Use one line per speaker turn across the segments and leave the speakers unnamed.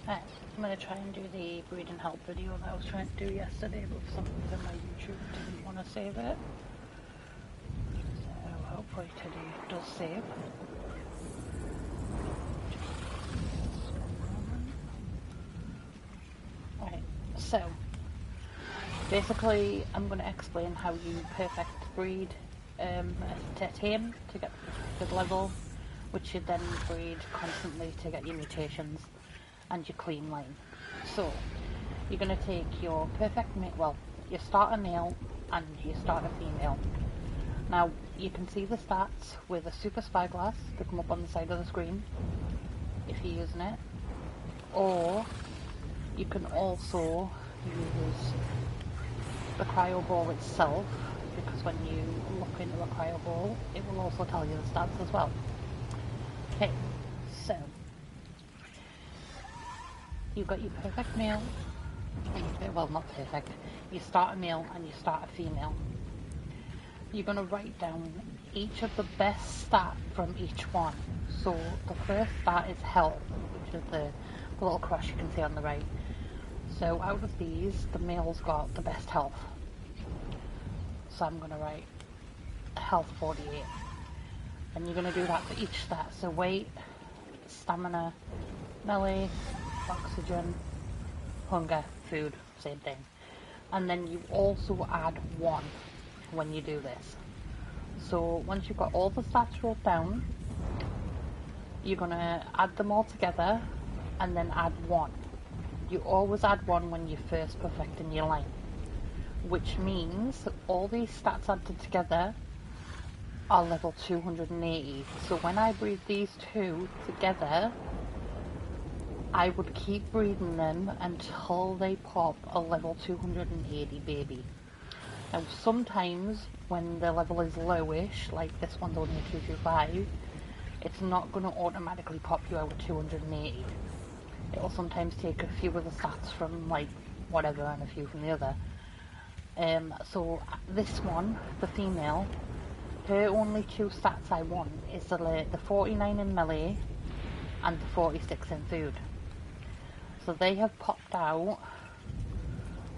Right, I'm going to try and do the breeding help video that I was trying to do yesterday, but for some reason my YouTube didn't want to save it. So hopefully today it does save. Right, so basically I'm going to explain how you perfect breed to tame to get the perfect level, which you then breed constantly to get your mutations and your clean line. So you're going to take your perfect male, well, your starter male and your starter female. Now you can see the stats with a super spyglass that come up on the side of the screen if you're using it, or you can also use the cryo ball itself, because when you look into a cryo ball it will also tell you the stats as well. Okay, so you've got your perfect male, well, not perfect, you start a male and you start a female. You're going to write down each of the best stat from each one. So the first stat is health, which is the little cross you can see on the right. So out of these, the male's got the best health. So I'm going to write health 48. And you're going to do that for each stat. So weight, stamina, melee, oxygen, hunger, food, same thing. And then you also add 1 when you do this. So once you've got all the stats wrote down, you're going to add them all together and then add 1. You always add 1 when you're first perfecting your line, which means all these stats added together are level 280. So when I breed these two together, I would keep breeding them until they pop a level 280 baby. Now sometimes when the level is lowish, like this one's only a 225, it's not going to automatically pop you out at 280. It'll sometimes take a few of the stats from like whatever and a few from the other. So this one, the female, her only 2 stats I want is the 49 in melee and the 46 in food. So they have popped out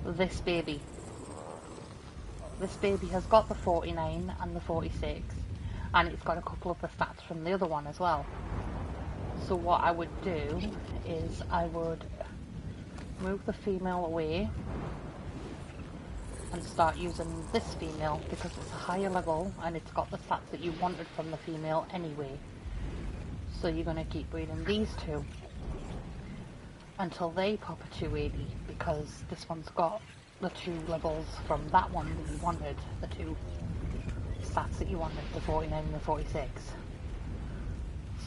this baby. This baby has got the 49 and the 46, and it's got a couple of the stats from the other one as well. So what I would do is I would move the female away and start using this female because it's a higher level and it's got the stats that you wanted from the female anyway. So you're going to keep breeding these two until they pop a 280, because this one's got the 2 levels from that one that you wanted, the 2 stats that you wanted, the 49 and the 46.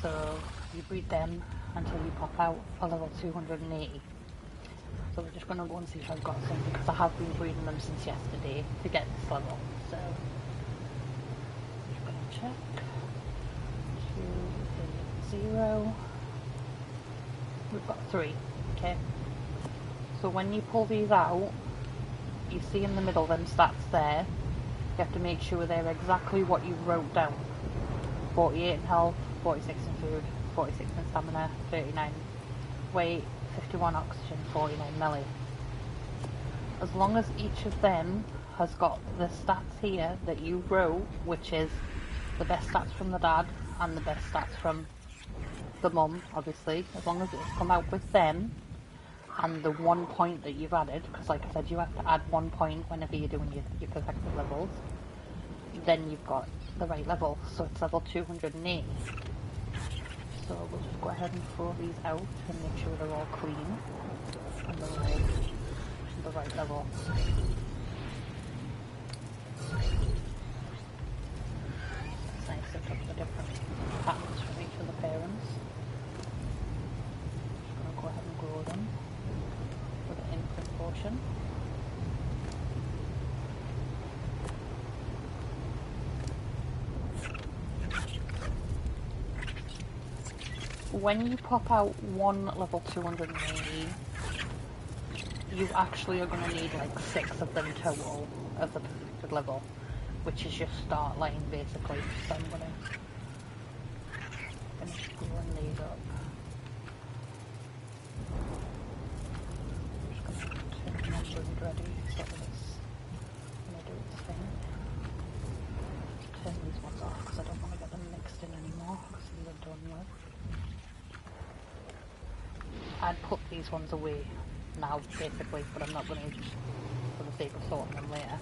So you breed them until you pop out a level 280. So we're just going to go and see if I've got some, because I have been breeding them since yesterday to get this level. So just going to check. 280. We've got 3. Okay. So when you pull these out, you see in the middle them stats there. You have to make sure they're exactly what you wrote down. 48 in health, 46 in food, 46 in stamina, 39 weight, 51 oxygen, 49 melee. As long as each of them has got the stats here that you wrote, which is the best stats from the dad and the best stats from the mum, obviously, as long as it's come out with them and the 1 point that you've added, because like I said, you have to add 1 point whenever you're doing your perfected levels, then you've got the right level. So it's level 280. So we'll just go ahead and throw these out and make sure they're all clean and they're all the right level. It's nice to take the different patterns from each of the parents. Just going to go ahead and grow them with an input portion. When you pop out one level 280, you actually are going to need like 6 of them total of the perfected level, which is your start line basically. So I'm going to finish growing these up. I'd put these ones away now, basically, but I'm not going to, just for the sake of sorting them later.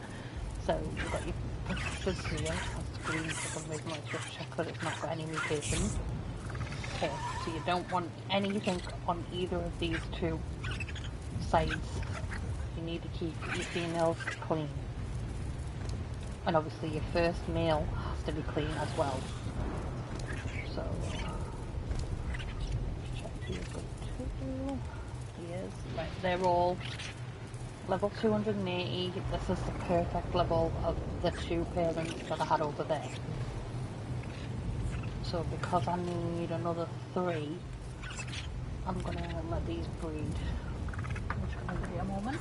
So you've got your protectors here, that's green for some reason. Let's just check that it's not got any mutations. Okay, so you don't want anything on either of these two sides. You need to keep your females clean. And obviously your first male has to be clean as well. So, check these good too. Yes, right, they're all level 280. This is the perfect level of the two parents that I had over there. So because I need another 3, I'm going to let these breed. I'm just going to give you a moment.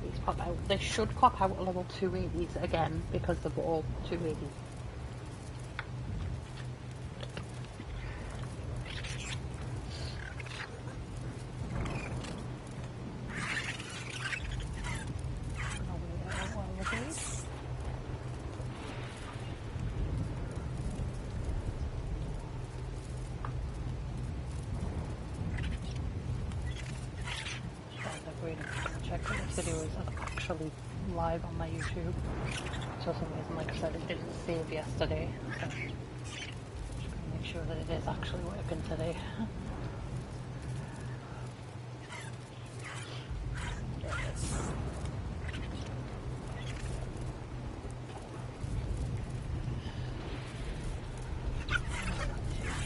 These pop out. They should pop out at level 280s again because they're all 280. Check that this video is actually live on my YouTube. So for some reason, like I said, it didn't save yesterday. So just gonna make sure that it is actually working today. There it is.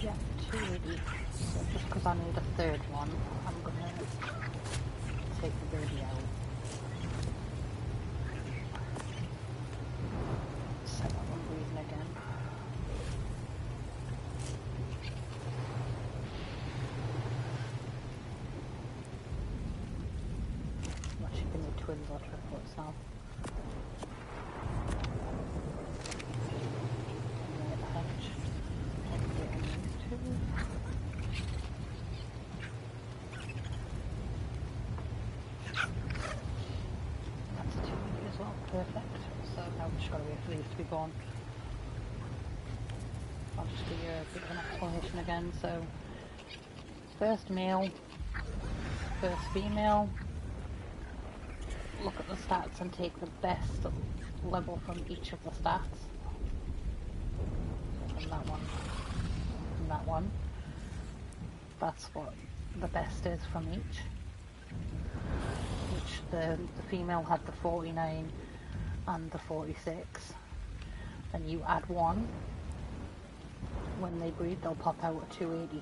Yeah, 280. So just because I need a 3rd one, I'm gonna take the birdie out. Set that one breathing again. I'm actually going to need twins or triplets now. And the hatch. And get in these two. That's a 2 as well, perfect. So now we've just got to wait for these to be born. I'll just give you a bit of an explanation again. So, first male, first female. Look at the stats and take the best level from each of the stats. So from that one, from that one. That's what the best is from each. Which the female had the 49 and the 46. Then you add 1. When they breed, they'll pop out at 280.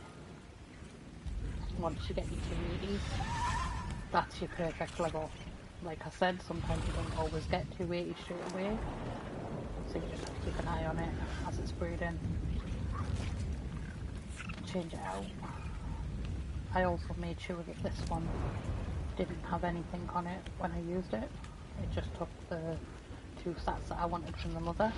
Once you get your 280s, that's your perfect level. Like I said, sometimes you don't always get 280 straight away, so you just have to keep an eye on it as it's breeding. Change it out. I also made sure that this one didn't have anything on it when I used it. It just took the 2 stats that I wanted from the mother.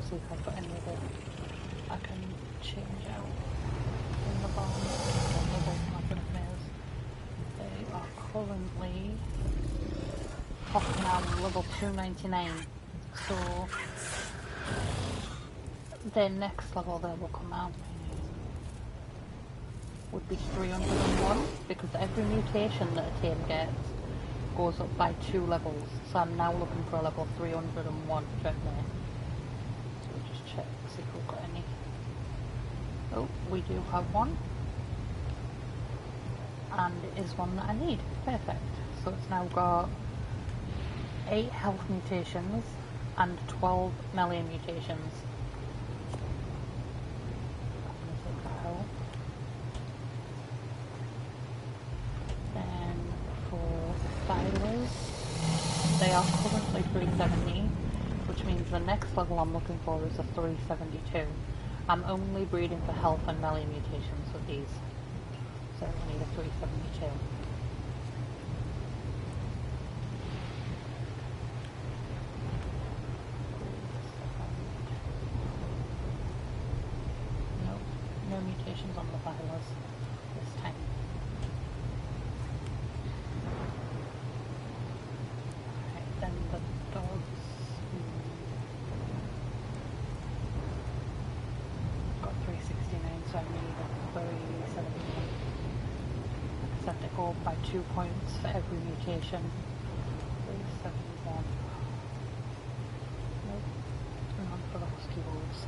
See if I've got any of it I can change out in the barn. They are currently popping out level 299, so their next level that will come out would be 301, because every mutation that a team gets goes up by 2 levels, so I'm now looking for a level 301 gently. Check, see if we've got any. Oh, we do have one, and it is one that I need. Perfect. So it's now got 8 health mutations and 12 melee mutations. I'm going to take that out. Then for filers, They are currently 370, which means the next level I'm looking for is a 372. I'm only breeding for health and melee mutations with these, so I need a 372. No mutations on the violets this time. Alright, then the dogs. Got 369, so I need a 371. Like I said, they go up by 2 points for every mutation. 371. Nope, none for the husky wolves.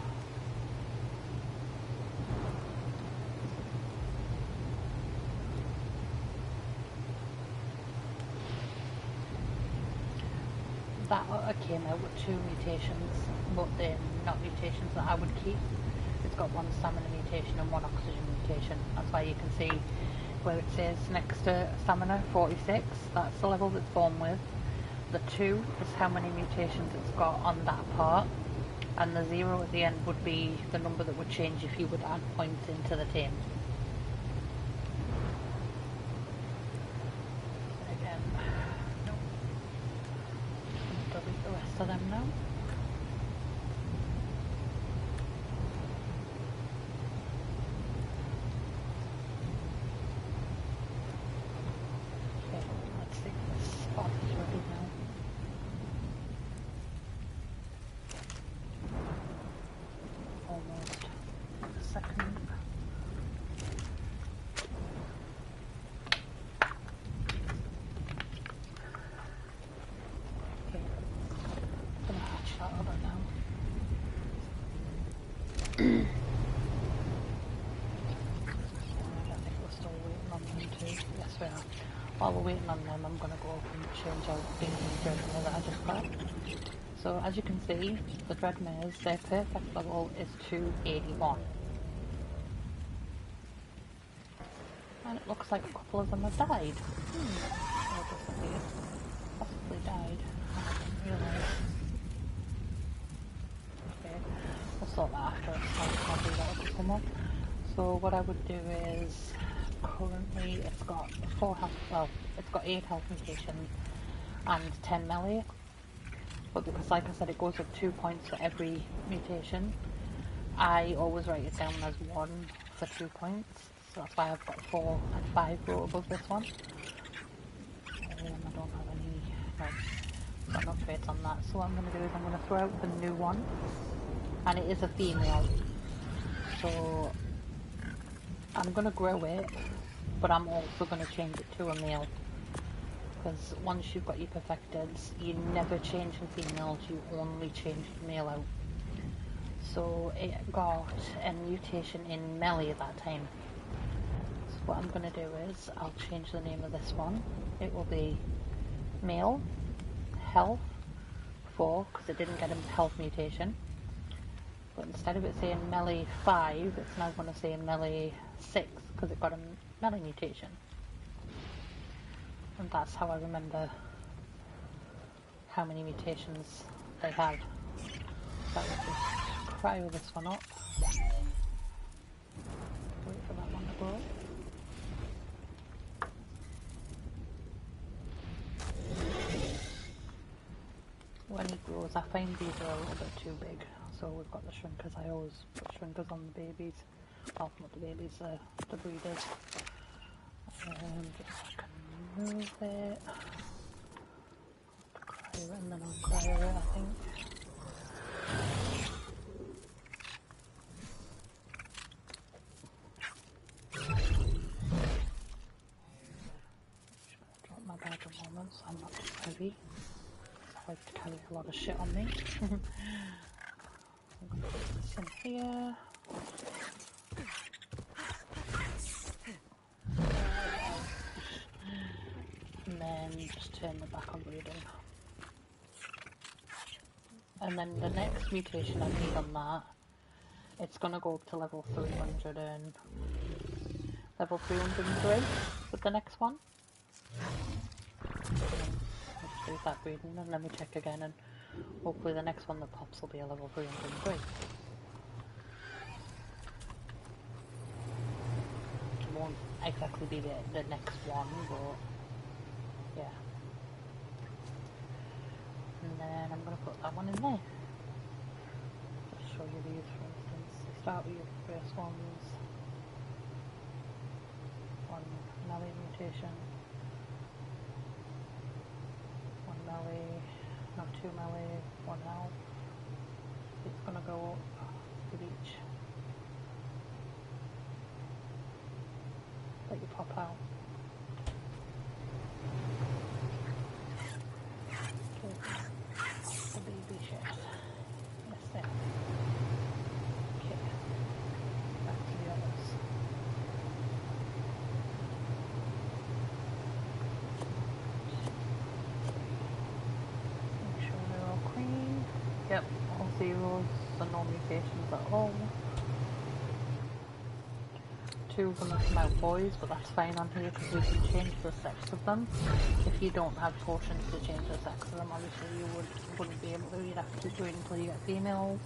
That came out with 2 mutations, but they're not mutations that I would keep. It's got 1 stamina mutation and 1 oxygen mutation. That's why you can see where it says next to stamina 46, that's the level it's born with. The 2 is how many mutations it's got on that part, and the 0 at the end would be the number that would change if you would add points into the team. Delete the rest of them now. Okay, let's see if this spot is ready now. Almost a second. While we're waiting on them, I'm going to go up and change out the dreadmare that I just got. So as you can see, the dreadmares, their perfect level is 281. And it looks like a couple of them have died. Possibly died. I didn't realise. Okay, we'll sort that after. I'll do that with someone. So what I would do is, currently it's got 4 health, well, it's got 8 health mutations and 10 melee, but because like I said it goes up 2 points for every mutation, I always write it down as 1 for 2 points, so that's why I've got 4 and 5 wrote above this one. I don't have any, no, I've got no traits on that, so what I'm going to do is I'm going to throw out the new one, and it is a female, so I'm going to grow it, but I'm also going to change it to a male, because once you've got your perfecteds, you never change the females, you only change the male out. So it got a mutation in melee at that time. So what I'm going to do is, I'll change the name of this one. It will be male, health 4, because it didn't get a health mutation. But instead of it saying melee 5, it's now going to say melee 6, because it got a melee mutation. And that's how I remember how many mutations they have. So I will just cryo this one up. Wait for that one to grow. When he grows, I find these are a little bit too big. So we've got the shrinkers. I always put shrinkers on the babies. Well, not the babies, the breeders. Just I can move it. Cryo it and then I'll cryo it, I think. Just drop my bag at the moment so I'm not too heavy. I like to carry a lot of shit on me. I'm going to put this in here. And then just turn the back on breeding. And then the next mutation I need on that, it's going to go up to level 300 and level 303 with the next one. Let's so you start breeding and then we check again, and hopefully the next one that pops will be a level 303. It won't exactly be the next one, but yeah. And then I'm going to put that one in there. Just show you these for instance. You start with your first ones. One melee mutation. One melee, no, two melee, one now. It's going to go up with each that you pop out. The baby shit. Yes, there. Okay. Back to the others. Make sure they're all clean. Yep, all zeros and no mutations at all. Two of them have come out boys, but that's fine on here because we can change the sex of them. If you don't have potions to change the sex of them, obviously you wouldn't be able to. You'd have to do it until you get females.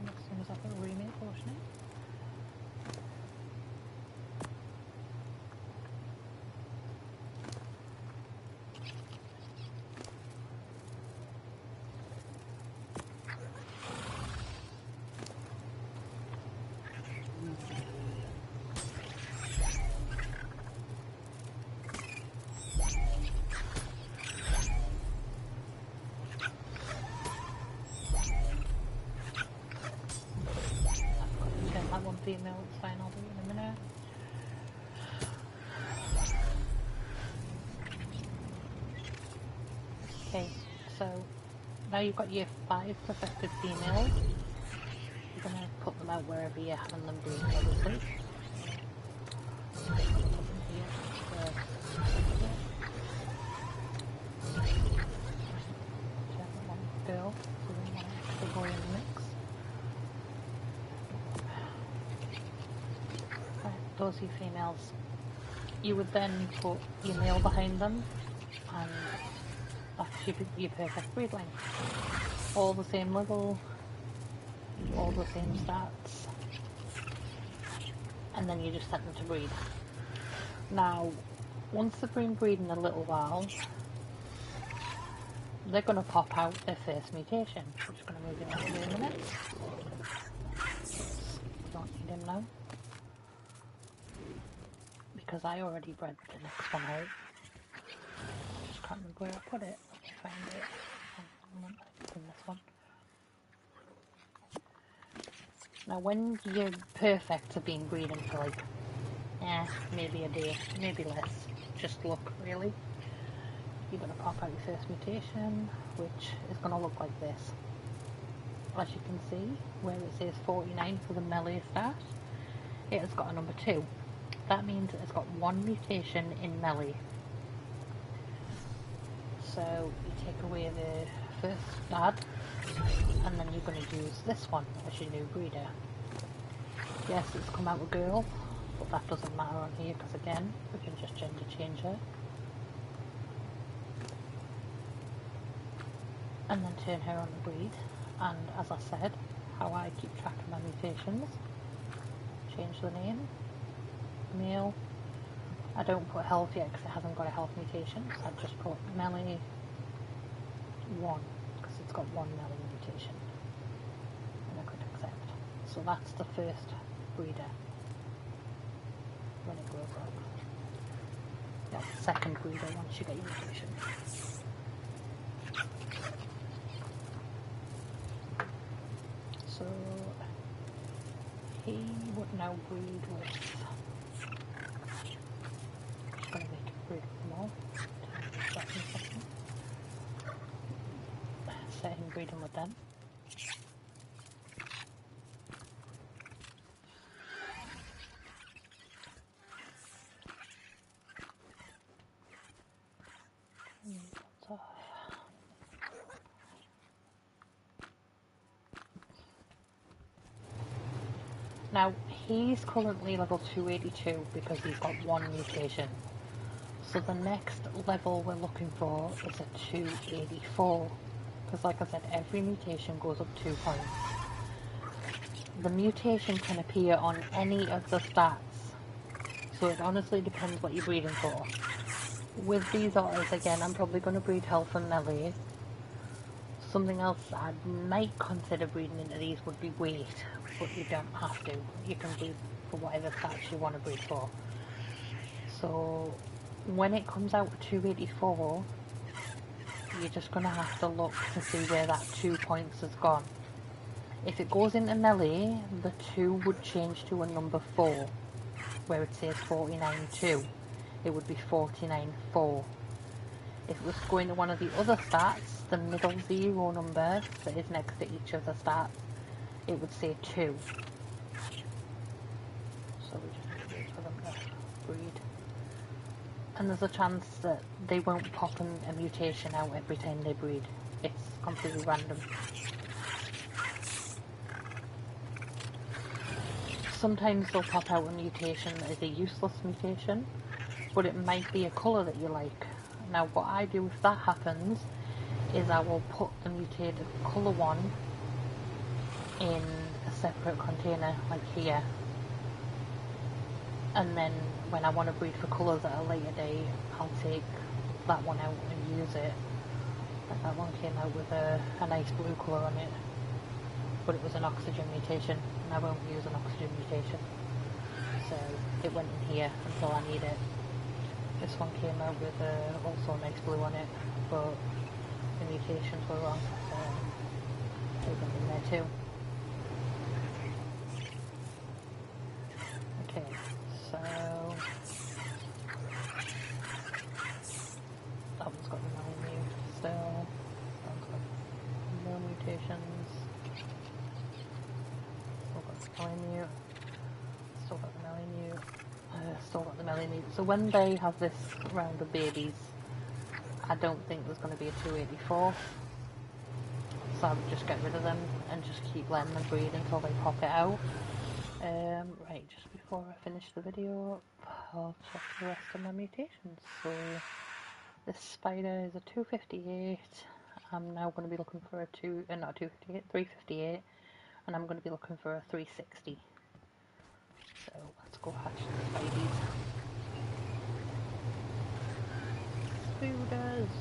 As soon as I put a remake potion in. Female, it's fine, I'll do it in a minute. Okay, so now you've got your 5 perfected females. You're going to put them out wherever you're having them breed, obviously. Girl, so we want the boy in the mix. Those are your females. You would then put your male behind them, and that's your perfect breed line. All the same level, all the same stats, and then you just set them to breed. Now, once they've been breeding a little while, they're going to pop out their first mutation. I'm just going to move him out in a minute. Don't need him now. Because I already bred the next one out. Just can't remember where I put it. Let me find it. It's in this one. Now when your perfects have been breeding for like, maybe a day, maybe less, just look really. You're going to pop out your first mutation, which is going to look like this. As you can see, where it says 49 for the melee stat, it has got a number 2. That means it's got 1 mutation in melee. So you take away the first dad, and then you're going to use this one as your new breeder. Yes, it's come out a girl, but that doesn't matter on here because again, we can just gender change her. And then turn her on the breed. And as I said, how I keep track of my mutations, change the name. Male. I don't put health yet because it hasn't got a health mutation, so I just put melee 1 because it's got 1 melee mutation, and I click accept. So that's the first breeder when it grows up. That's the second breeder once you get your mutation. So he would now breed with. Going to make it breed with them all. breeding with them. Now, he's currently level 282 because he's got one mutation. So the next level we're looking for is a 284. Because like I said, every mutation goes up 2 points. The mutation can appear on any of the stats. So it honestly depends what you're breeding for. With these otters, again, I'm probably going to breed health and melee. Something else I might consider breeding into these would be weight, but you don't have to. You can breed for whatever stats you want to breed for. So when it comes out 284, you're just going to have to look to see where that 2 points has gone. If it goes into melee, the 2 would change to a number 4, where it says 49.2. It would be 49.4. If it was to go into one of the other stats, the middle 0 number that is next to each of the stats, it would say 2. So we just need to wait for them to breed. And there's a chance that they won't pop a mutation out every time they breed. It's completely random. Sometimes they'll pop out a mutation that is a useless mutation, but it might be a colour that you like. Now what I do if that happens is I will put the mutated colour one in a separate container like here, and then when I want to breed for colours at a later date, I'll take that one out and use it. Like that one came out with a nice blue colour on it, but it was an oxygen mutation, and I won't use an oxygen mutation, so it went in here until I need it. This one came out with also a nice blue on it, but the mutations were wrong, so they went in there too. Okay, so that one's got no new still, that one's got no mutations, still got the Melee, still got the Melee, still got the Melee. So when they have this round of babies, I don't think there's going to be a 284, so I would just get rid of them and just keep letting them breed until they pop it out. Right, just before I finish the video, I'll check the rest of my mutations. So this spider is a 258. I'm now going to be looking for a 358, and I'm going to be looking for a 360. So let's go hatch the spideys. Spooders!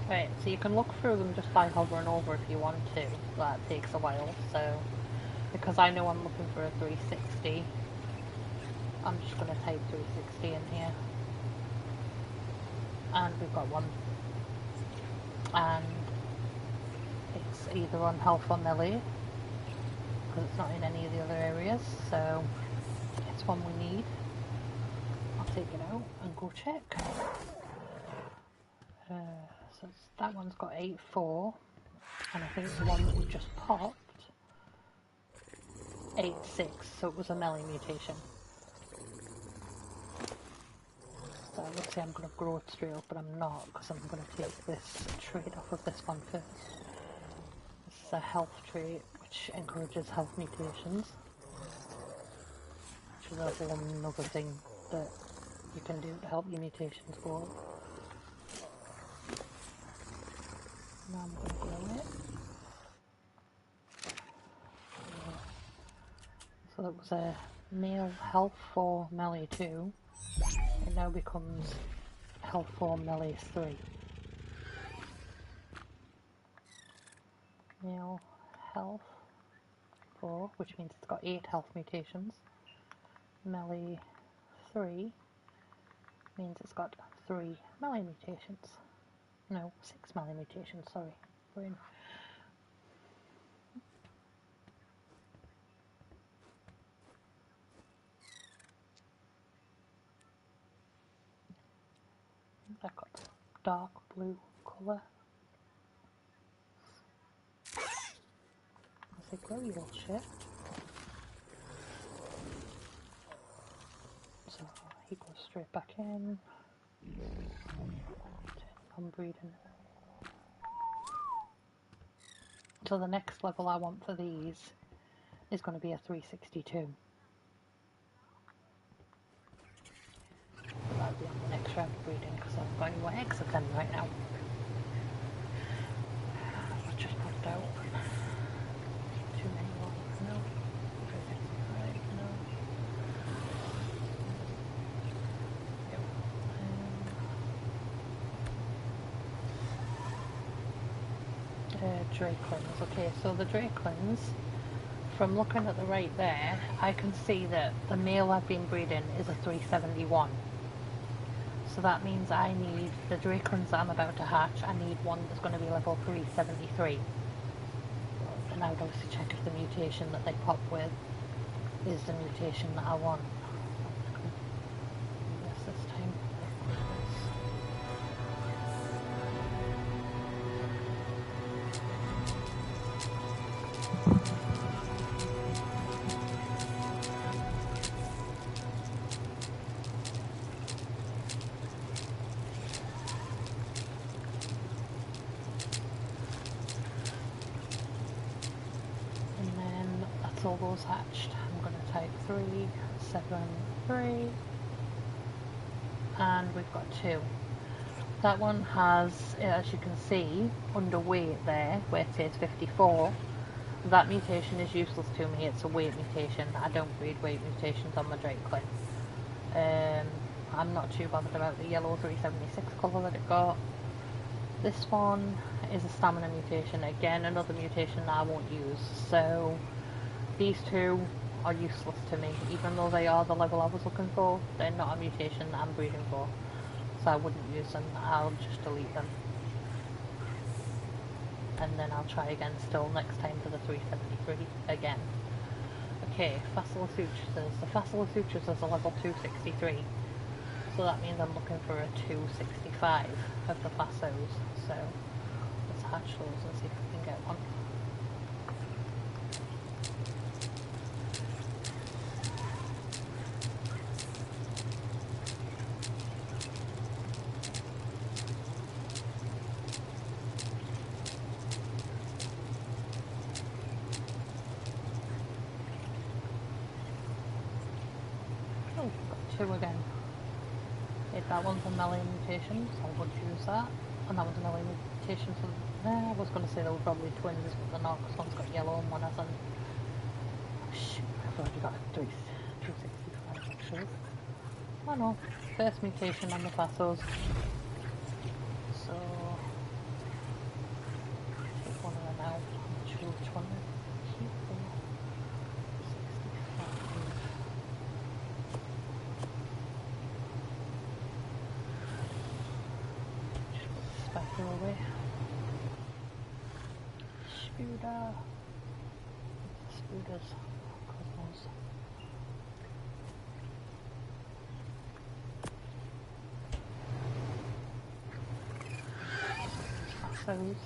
Right, so you can look through them just by hovering over if you want to. That takes a while, so because I know I'm looking for a 360, I'm just going to type 360 in here. And we've got one. And it's either on health or melee, because it's not in any of the other areas, so it's one we need. I'll take it out and go check. So that one's got 8.4, and I think the one that we just popped 8.6, so it was a melee mutation. So I would say I'm going to grow it straight up, but I'm not, because I'm going to take this trait off of this one first. This is a health trait, which encourages health mutations, which is a whole another thing that you can do to help your mutations go up. Now I'm going to grow it. So that was a male health 4 melee 2. It now becomes health 4 melee 3. Male health 4, which means it's got 8 health mutations. Melee 3 means it's got 3 melee mutations. No, 6 melee mutations, sorry. Brain. I've got dark blue colour. I say, grow your shit. So he goes straight back in. I'm breeding. So the next level I want for these is going to be a 362. But that'll be on the next round of breeding because I haven't got any more eggs of them right now. I've just popped out. Too many more. No. 365, no. Drakelins. Okay, so the Drakelins, from looking at the right there, I can see that the male I've been breeding is a 371. So that means I need, the Drakelins that I'm about to hatch, I need one that's going to be level 373. And I would obviously check if the mutation that they pop with is the mutation that I want. Yes, this time. All those hatched. I'm going to type 3, 7, 3, and we've got 2. That one has, as you can see, underweight there, where it says 54. That mutation is useless to me, it's a weight mutation. I don't breed weight mutations on my Drakelin. I'm not too bothered about the yellow 376 colour that it got. This one is a stamina mutation, again another mutation that I won't use, so these two are useless to me, even though they are the level I was looking for. They're not a mutation that I'm breeding for, so I wouldn't use them. I'll just delete them, and then I'll try again still next time for the 373 again. Okay, Facile Sutures. The Facile Sutures is a level 263, so that means I'm looking for a 265 of the Facos, so let's hatch those and see if we can get one. Two again. If that one's a melee mutation, so I would use that. And that one's a melee mutation, so I was going to say they were probably twins, but they're not, because one's got yellow and one hasn't. Oh shoot, I've already got a 265 actually. Oh no, first mutation on the Facos. So, take one of them out and choose which one to keep them. 65. Away. Spooder. Spooders. Cosmos. Facos.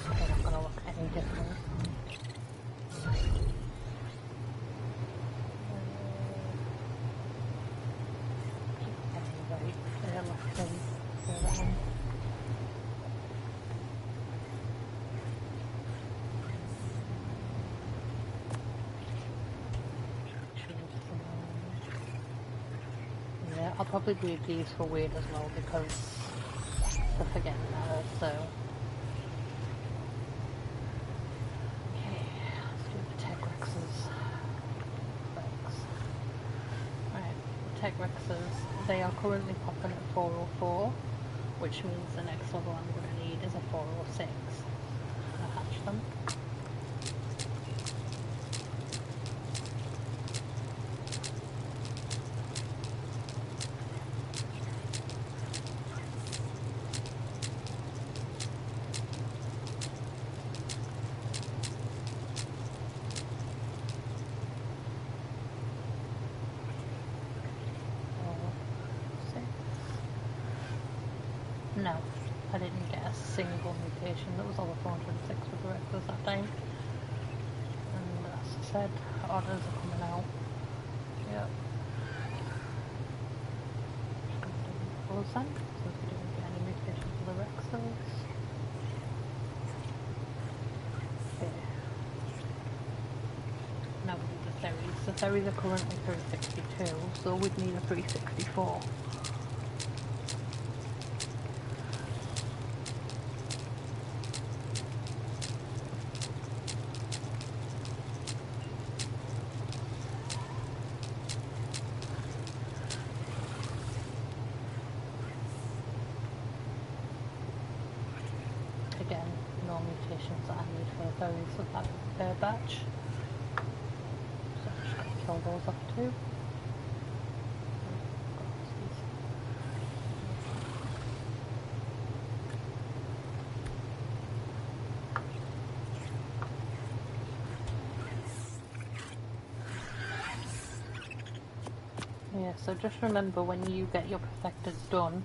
They're not going to look any different. Yeah, I'll probably breed these for weight as well because they're forgetting that also. Okay, let's do the Tech Rexes. Alright, the Tech Rexes, they are currently popping at 404, which means the next level I'm going to need is is a 406. I'm gonna hatch them. No, I didn't get a single mutation. That was over 406 with the reckless that time. And as I said, orders are coming out. Yep. Just going to do close then, so if we didn't get any mutations for the Rexels. Okay. Now we need the Theries. The Theries are currently 362, so we'd need a 364. Again, no mutations that I need for the Theries of that third batch. So I'm just going to kill those off too. Yeah, so just remember when you get your perfectors done,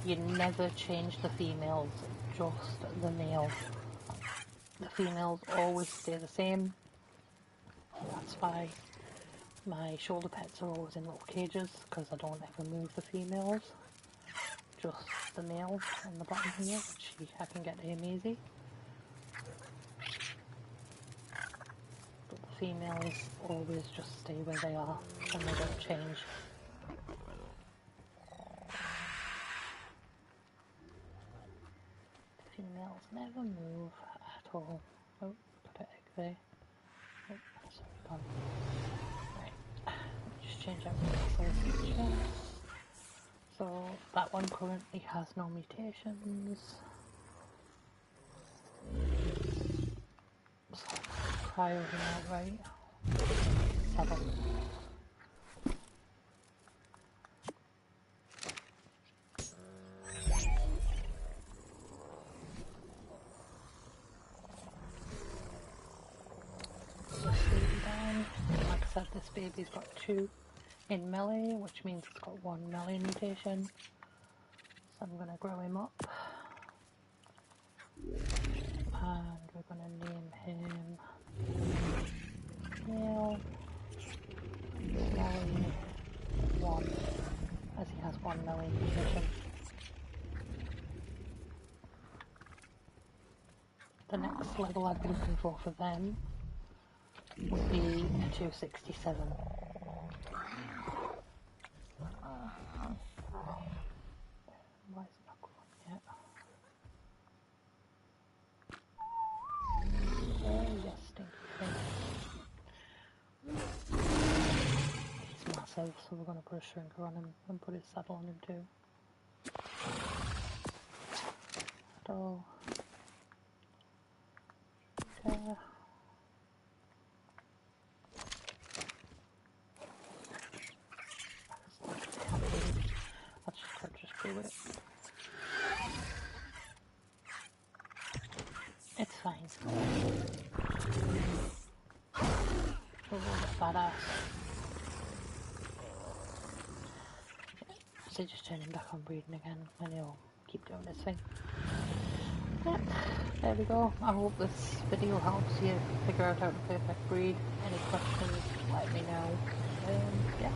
you never change the females, just the male. The females always stay the same. That's why my shoulder pets are always in little cages, because I don't ever move the females. Just the male on the bottom here, which I can get aim easy. But the females always just stay where they are, and they don't change. Females never move at all. Oh, put an egg there. Oh, sorry, gone. Right, let me just change out the feature. So that one currently has no mutations. So cryo him out, right? 7. Like I said, this baby's got 2 in melee, which means it's got 1 melee mutation. So I'm going to grow him up. And we're going to name him Male Melee 1, as he has 1 melee mutation. The next level I'd be looking for them would be a 267. Why is it not growing yet? Oh yes, stinky thing. He's massive, so we're going to put a shrinker on him and put his saddle on him too. So, okay. Just do it. It's fine. We'll get badass. So just turn him back on breeding again and he'll keep doing his thing. Yep, there we go. I hope this video helps you figure out how to perfect breed. Any questions, let me know. Yeah.